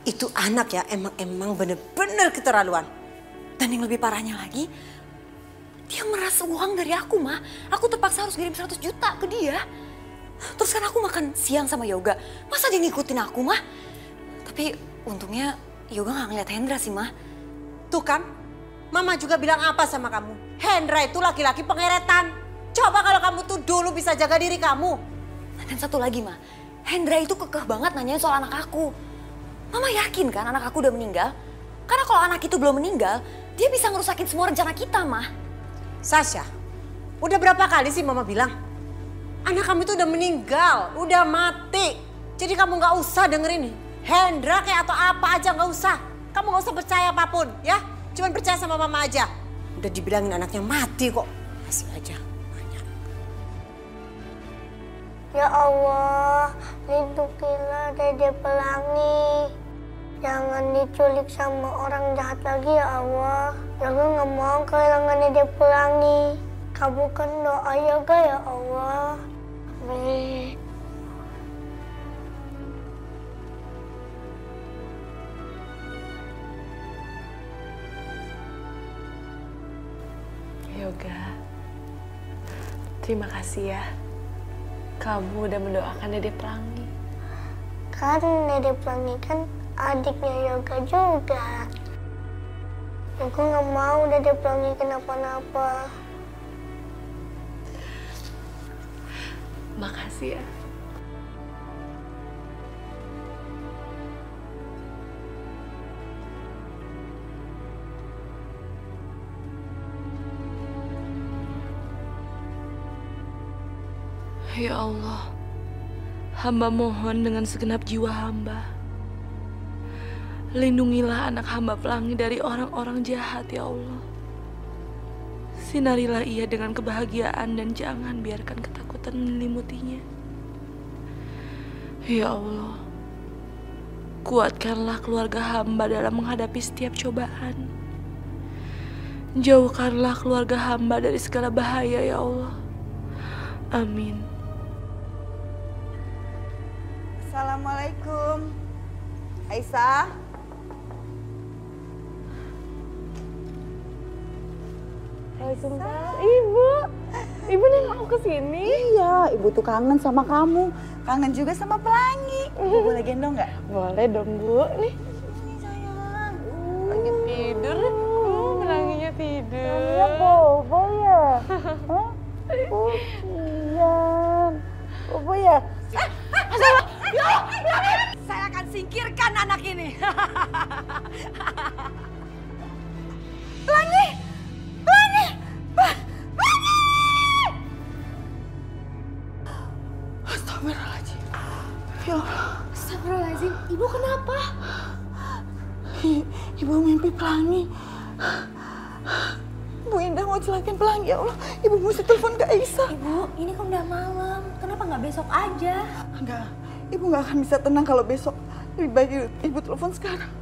Itu anak ya emang bener-bener keterlaluan. Dan yang lebih parahnya lagi, dia meras uang dari aku, Ma. Aku terpaksa harus kirim 100 juta ke dia. Terus kan aku makan siang sama Yoga. Masa dia ngikutin aku, Ma? Tapi untungnya Yoga gak ngeliat Hendra sih, Ma. Tuh kan, Mama juga bilang apa sama kamu? Hendra itu laki-laki pengeretan. Coba kalau kamu tuh dulu bisa jaga diri kamu. Dan satu lagi, Ma. Hendra itu kekeh banget nanyain soal anak aku. Mama yakin kan anak aku udah meninggal? Karena kalau anak itu belum meninggal, dia bisa ngerusakin semua rencana kita, Ma. Sasha, udah berapa kali sih Mama bilang? Anak kamu itu udah meninggal, udah mati. Jadi kamu gak usah dengerin Hendra kayak atau apa aja gak usah. Kamu gak usah percaya apapun ya. Cuman percaya sama Mama aja. Udah dibilangin anaknya mati kok. Masih aja banyak. Ya Allah, lindungilah Dede Pelangi. Jangan diculik sama orang jahat lagi ya Allah. Yoga nggak mau kehilangan Dede Pelangi. Kabulkan doa Yoga ya Allah. Amin. Yoga, terima kasih ya. Kamu udah mendoakan Dede Pelangi. Kan Dede Pelangi kan adiknya Yoga juga. Yoga nggak mau Dede Pelangi kenapa-napa. Makasih ya. Ya Allah, hamba mohon dengan segenap jiwa hamba. Lindungilah anak hamba Pelangi dari orang-orang jahat ya Allah. Sinarilah ia dengan kebahagiaan dan jangan biarkan ketakutan menyelimuti-Nya. Ya Allah, kuatkanlah keluarga hamba dalam menghadapi setiap cobaan. Jauhkanlah keluarga hamba dari segala bahaya ya Allah. Amin. Assalamualaikum. Aisyah. Waalaikumsalam. Ibu nengok aku kesini. Iya, ibu tuh kangen sama kamu. Kangen juga sama Pelangi. Ibu boleh gendong nggak? Boleh dong, Bu. Nih, Ini sayang. lagi tidur. Pelanginya tidur. Pelanginya bobo ya? Hah? Oh, siang. Bobo ya? Saya akan singkirkan anak ini. Pelangi! Pelangi! Pelangi! Astagfirullahaladzim. Ya Allah. Astagfirullahaladzim, Ibu kenapa? Ibu mimpi Pelangi. Bu Indah mau celakain Pelangi, ya Allah. Ibu mesti telepon ke Aisyah. Ibu, ini kan udah malam. Kenapa nggak besok aja? Enggak, ibu nggak akan bisa tenang kalau besok. Lebih baik ibu telepon sekarang.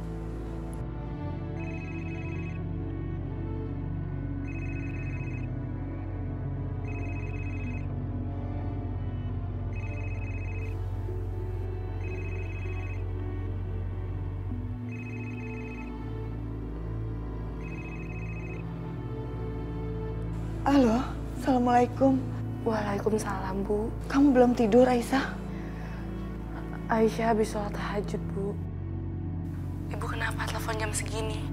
Halo, Assalamualaikum. Waalaikumsalam, Bu. Kamu belum tidur, Aisyah? Aisyah habis sholat tahajud, Bu. Ibu kenapa telepon jam segini?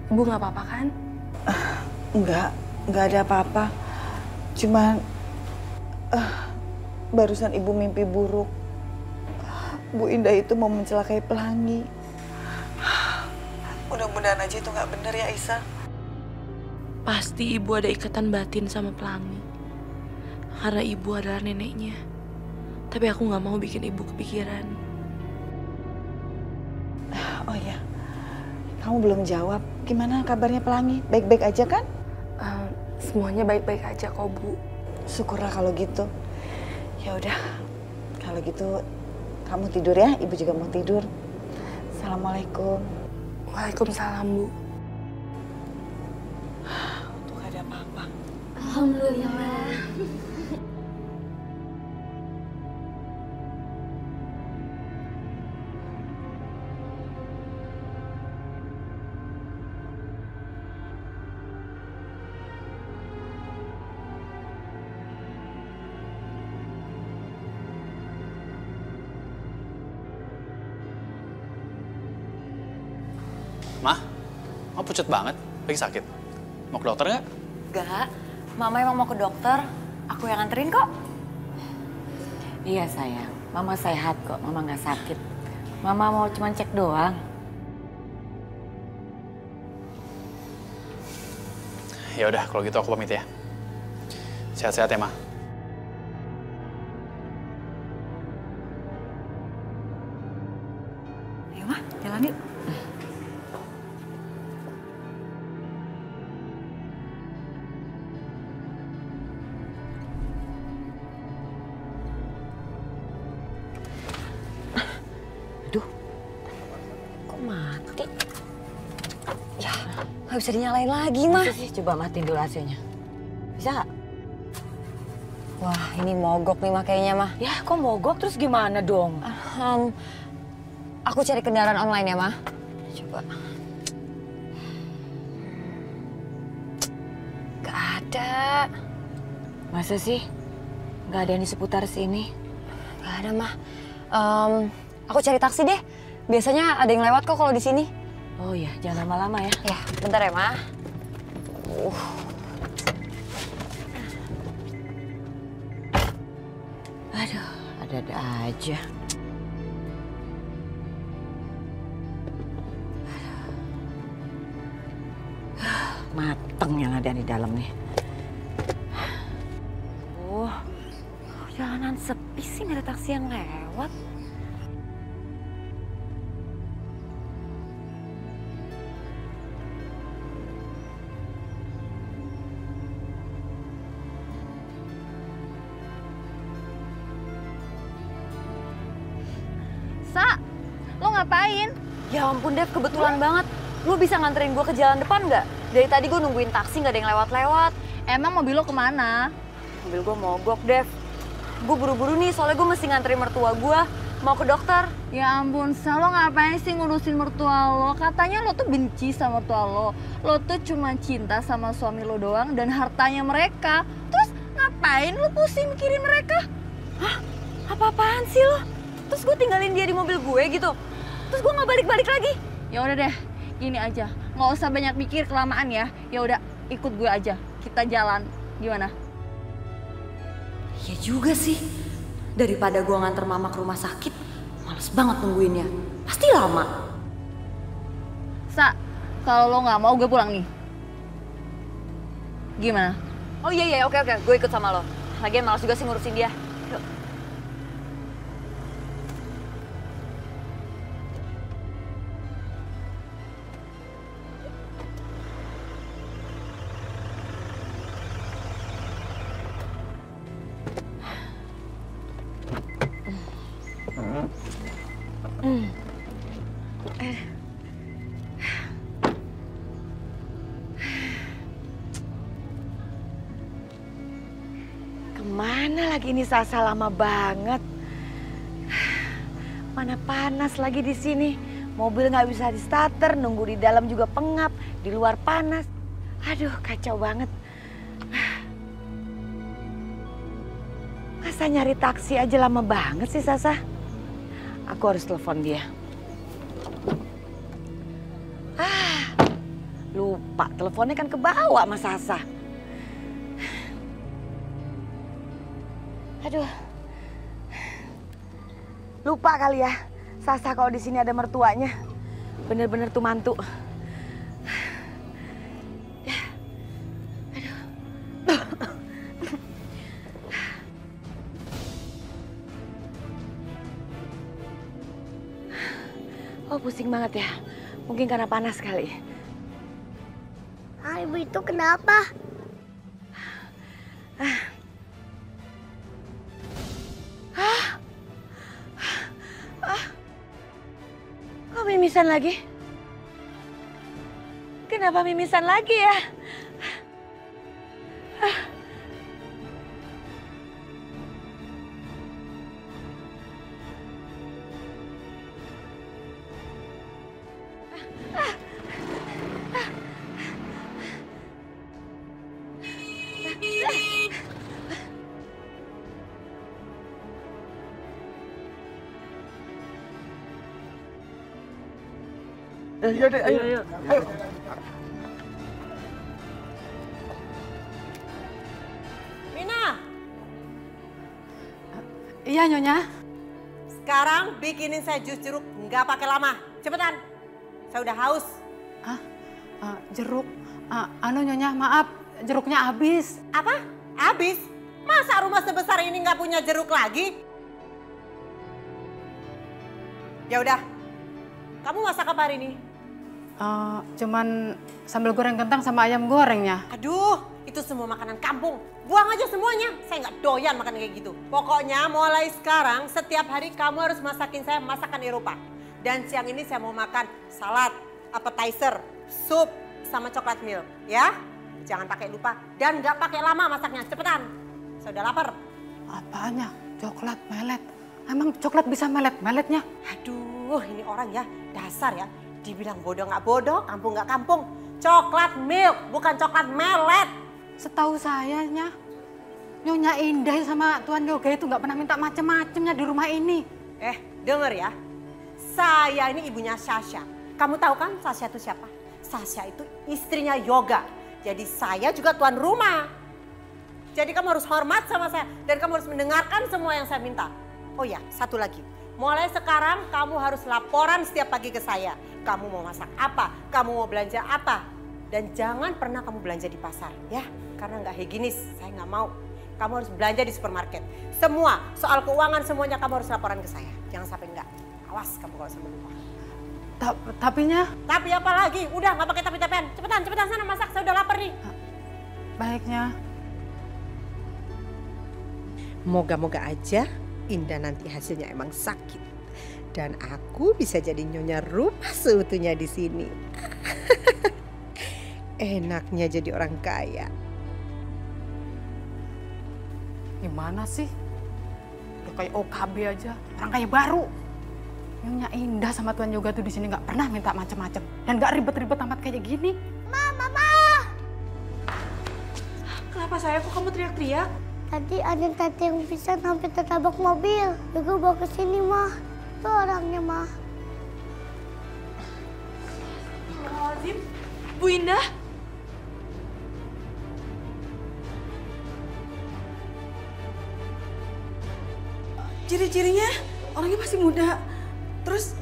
Ibu nggak apa-apa kan? Enggak ada apa-apa. Cuman barusan ibu mimpi buruk. Bu Indah itu mau mencelakai Pelangi. Mudah-mudahan aja itu nggak benar ya, Aisyah. Pasti ibu ada ikatan batin sama Pelangi. Karena ibu adalah neneknya. Tapi aku nggak mau bikin ibu kepikiran. Oh ya, kamu belum jawab. Gimana kabarnya Pelangi? Baik-baik aja kan? Semuanya baik-baik aja kok, Bu. Syukurlah kalau gitu. Ya udah, kalau gitu kamu tidur ya. Ibu juga mau tidur. Assalamualaikum. Waalaikumsalam, Bu. Tuh gak ada apa-apa. Alhamdulillah. Mah pucat banget, lagi sakit. Mau ke dokter nggak? Enggak, Mama emang mau ke dokter. Aku yang anterin kok. Iya sayang, Mama sehat kok, Mama nggak sakit. Mama mau cuma cek doang. Ya udah, kalau gitu aku pamit ya. Sehat-sehat ya, Ma. Ayo Ma, jalan yuk. Aduh, kok mati? Ya, nggak bisa dinyalain lagi mah. Bisa sih, coba matiin dulu AC-nya. Bisa nggak? Wah, ini mogok nih mah kayaknya mah. Ya, kok mogok terus gimana dong? Aku cari kendaraan online ya mah. Coba. Gak ada. Masa sih? Nggak ada yang di seputar sini? Gak ada mah. Aku cari taksi deh. Biasanya ada yang lewat kok kalau di sini. Oh iya, jangan lama-lama ya. Ya, bentar ya mah. Aduh, ada-ada aja. Mateng yang ada di dalam nih. Jalanan sepi sih, nggak ada taksi yang lewat. Sa, lo ngapain? Ya ampun Dev, kebetulan banget. Lu bisa nganterin gue ke jalan depan nggak? Dari tadi gue nungguin taksi nggak ada yang lewat-lewat. Emang mobil lo kemana? Mobil gue mogok, Dev. Gue buru-buru nih, soalnya gue mesti nganterin mertua gue. Mau ke dokter. Ya ampun, Sa, lo ngapain sih ngurusin mertua lo? Katanya lo tuh benci sama mertua lo. Lo tuh cuma cinta sama suami lo doang dan hartanya mereka. Terus ngapain lo pusing mikirin mereka? Hah? Apa-apaan sih lo? Terus gue tinggalin dia di mobil gue gitu? Terus gue nggak balik-balik lagi? Ya udah deh, gini aja. Nggak usah banyak mikir kelamaan ya. Ya udah, ikut gue aja. Kita jalan. Gimana? Iya juga sih. Daripada gue nganter mama ke rumah sakit, males banget nungguinnya. Pasti lama. Sa, kalau lo nggak mau gue pulang nih. Gimana? Oh iya, oke. Gue ikut sama lo. Lagian males juga sih ngurusin dia. Yuk. Kemana lagi ini Sasa, lama banget. Mana panas lagi di sini. Mobil nggak bisa di starter, nunggu di dalam juga pengap, di luar panas. Aduh, kacau banget. Masa nyari taksi aja lama banget sih Sasa. Aku harus telepon dia. Lupa, teleponnya kan kebawa sama Sasa. Aduh. Lupa kali ya, Sasa kalau di sini ada mertuanya. Bener-bener tuh mantu. Ya. Aduh. Oh, pusing banget ya. Mungkin karena panas kali. Ibu itu kenapa? Kok mimisan lagi? Kenapa mimisan lagi ya? Ya udah, ayo. Mina, Iya, Nyonya. sekarang bikinin saya jus jeruk nggak pakai lama. Cepetan, saya udah haus. Jeruk. Nyonya, maaf, jeruknya habis. Apa? Habis? Masa rumah sebesar ini nggak punya jeruk lagi? Ya udah, kamu masak apa hari ini? Cuman sambal goreng kentang sama ayam gorengnya. Aduh, itu semua makanan kampung. Buang aja semuanya. Saya nggak doyan makan kayak gitu. Pokoknya mulai sekarang setiap hari kamu harus masakin saya masakan Eropa. Dan siang ini saya mau makan salad, appetizer, sup, sama coklat milk. Ya, jangan pakai lupa. Dan nggak pakai lama masaknya. Cepetan, saya udah lapar. Apanya? Coklat melet. Emang coklat bisa melet-meletnya? Aduh, ini orang ya dasar ya. Dibilang bodoh nggak bodoh, kampung nggak kampung. Coklat milk, bukan coklat melet. Setahu saya, Nyonya Indah sama Tuan Yoga itu nggak pernah minta macem-macemnya di rumah ini. Denger ya. Saya ini ibunya Sasha. Kamu tahu kan Sasha itu siapa? Sasha itu istrinya Yoga. Jadi saya juga tuan rumah. Jadi kamu harus hormat sama saya. Dan kamu harus mendengarkan semua yang saya minta. Oh ya, satu lagi. Mulai sekarang kamu harus laporan setiap pagi ke saya. Kamu mau masak apa? Kamu mau belanja apa? Dan jangan pernah kamu belanja di pasar ya. Karena nggak higienis, saya nggak mau. Kamu harus belanja di supermarket. Semua, soal keuangan semuanya kamu harus laporan ke saya. Jangan sampai enggak. Awas kamu kalau sampai lupa. Tapinya? Tapi apa lagi? Udah nggak pakai tapi-tapian. Cepetan sana masak. Saya udah lapar nih. Baiknya. Moga-moga aja Indah nanti hasilnya emang sakit. Dan aku bisa jadi nyonya rumah seutuhnya di sini. Enaknya jadi orang kaya. Gimana sih? Udah kayak OKB aja, orang kaya baru. Nyonya Indah sama Tuan Yoga tuh di sini nggak pernah minta macam-macam dan nggak ribet-ribet amat kayak gini. Mama. Kenapa saya? Kok kamu teriak-teriak? Tadi ada tante yang bisa sampai tertabrak mobil. Yoga bawa ke sini, Mah. Itu orangnya, Mah. Astagfirullahaladzim. Bu Indah? Ciri-cirinya orangnya masih muda, terus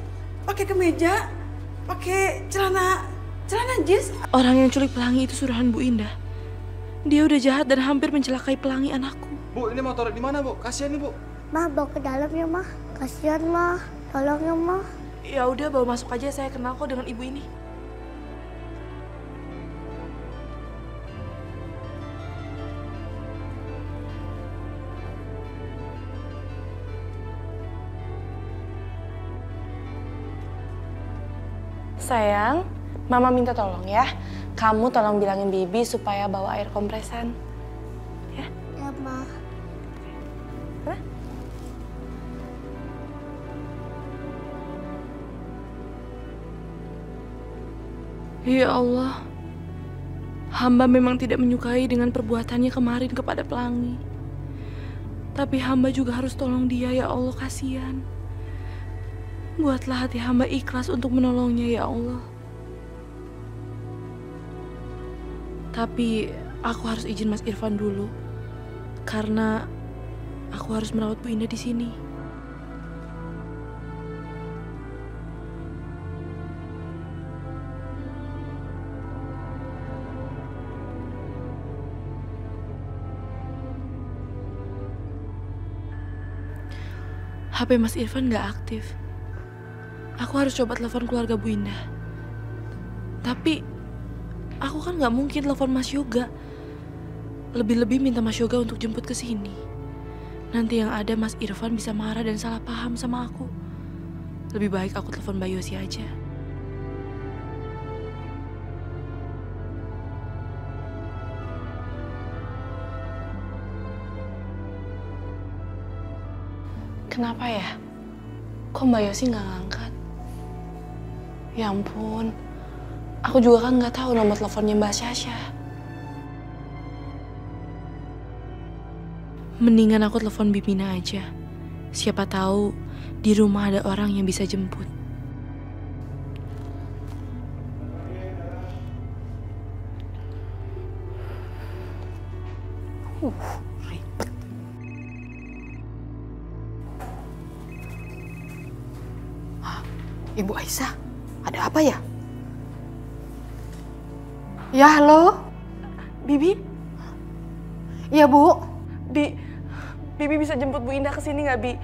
pakai kemeja, pakai celana jeans. Orang yang culik Pelangi itu suruhan Bu Indah. Dia udah jahat dan hampir mencelakai Pelangi anakku. Bu, ini mau taruh di mana, Bu? Kasihan nih, Bu. Mah, bawa ke dalam ya, Mah. Kasihan, Mah. Tolong ya, Mah. Ya udah, bawa masuk aja. Saya kenal kok dengan ibu ini. Sayang, Mama minta tolong ya. Kamu tolong bilangin Bibi supaya bawa air kompresan. Ya? Ya, Mah. Hah? Ya Allah, hamba memang tidak menyukai dengan perbuatannya kemarin kepada Pelangi. Tapi hamba juga harus tolong dia, ya Allah, kasihan. Buatlah hati hamba ikhlas untuk menolongnya, ya Allah. Tapi aku harus izin Mas Irfan dulu, karena aku harus merawat Bu Indah di sini. HP Mas Irfan nggak aktif. Aku harus coba telepon keluarga Bu Indah. Tapi aku kan nggak mungkin telepon Mas Yoga. Lebih-lebih minta Mas Yoga untuk jemput ke sini. Nanti yang ada Mas Irfan bisa marah dan salah paham sama aku. Lebih baik aku telepon Mbak Yosi aja. Kenapa ya? Kok Mbak Yosi nggak ngangkat? Ya ampun, aku juga kan nggak tahu nomor teleponnya Mbak Sasha. Mendingan aku telepon Bibina aja. Siapa tahu di rumah ada orang yang bisa jemput. Ribet. Ibu Aisyah, ada apa ya? Ya, halo? Bibi? Iya, Bu. Bibi bisa jemput Bu Indah ke sini nggak, Bi?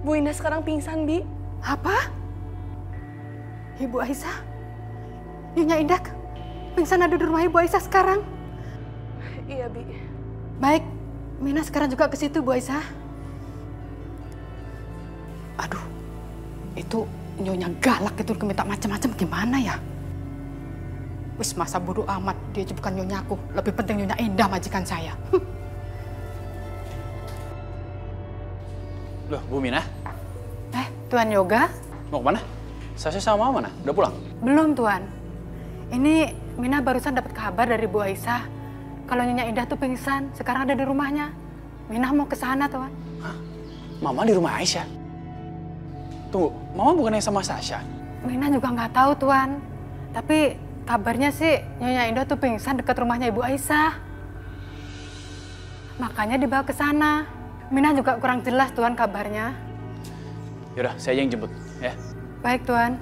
Bu Indah sekarang pingsan, Bi. Apa? Ibu Aisyah? Nyonya Indah pingsan ada di rumah Ibu Aisyah sekarang? Iya, Bi. Baik, Mina sekarang juga ke situ, Bu Aisyah. Aduh, itu nyonya galak itu minta macam-macam gimana ya? Wis masa bodoh amat, dia aja bukan nyonyaku. Lebih penting Nyonya Indah majikan saya. Loh, Bu Mina? Tuan Yoga? Mau kemana? Sasha sama Mama mana? Udah pulang? Belum, Tuan. Ini Mina barusan dapat kabar dari Bu Aisyah. Kalau Nyonya Indah tuh pingsan, sekarang ada di rumahnya. Mina mau ke sana, Tuan. Hah? Mama di rumah Aisyah? Tunggu, Mama bukannya sama Sasha? Mina juga nggak tahu, Tuan. Tapi kabarnya sih Nyonya Indah tuh pingsan dekat rumahnya Ibu Aisyah. Makanya dibawa ke sana. Mina juga kurang jelas, Tuan, kabarnya. Yaudah, saya aja yang jemput, ya. Baik, Tuan.